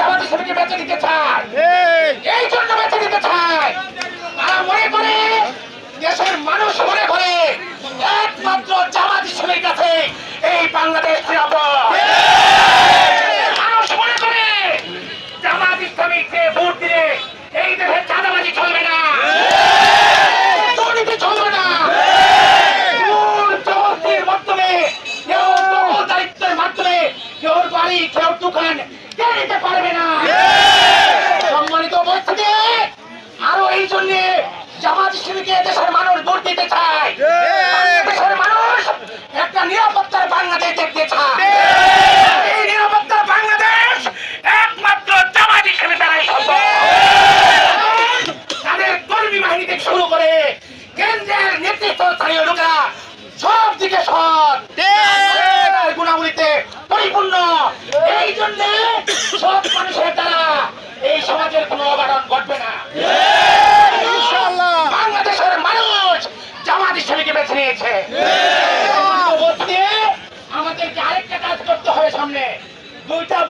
মানুষকে বেঁচে দিতে চায়, এই জন্য বেঁচে দিতে চায়। তারা মনে করে, দেশের মানুষ মনে করে একমাত্র জামাত ইসলামের কাছে এই বাংলাদেশ নিরাপদ। মানুষ মনে করে জামাত ইসলামীকে ভোট দিলে এই দেশে চাঁদাবাজি চলবে না, দুর্নীতি চলবে না, জবরদস্তির মাধ্যমে কেউ দায়িত্বের মাধ্যমে কেউ বাড়ি কেউ দোকান কে নিতে পারবে না। সম্মানিত উপস্থিতি, আরো এই জন্য জামাত ইসলামীকে দেশের মানুষ ভোট দিতে চায়। দেশের মানুষ একটা নিরাপত্তার বাংলাদেশ দেখতে চায়। এই নিরাপত্তার বাংলাদেশ একমাত্র জামাত ইসলামী দ্বারাই সম্ভব। তাদের কর্মী বাহিনী থেকে শুরু করে কেন্দ্রের নেতৃত্বস্থানীয় লোকেরা সব দিকে সৎ, গুণাবলীতে পরিপূর্ণ। এই জন্য সব মানুষের দ্বারা এই সমাজের কোনো অঘটন ঘটবে না। বাংলাদেশের মানুষ জামাত ইসলামীকে বেছে নিয়েছে। আমাদেরকে আরেকটা কাজ করতে হবে সামনে। দুইটা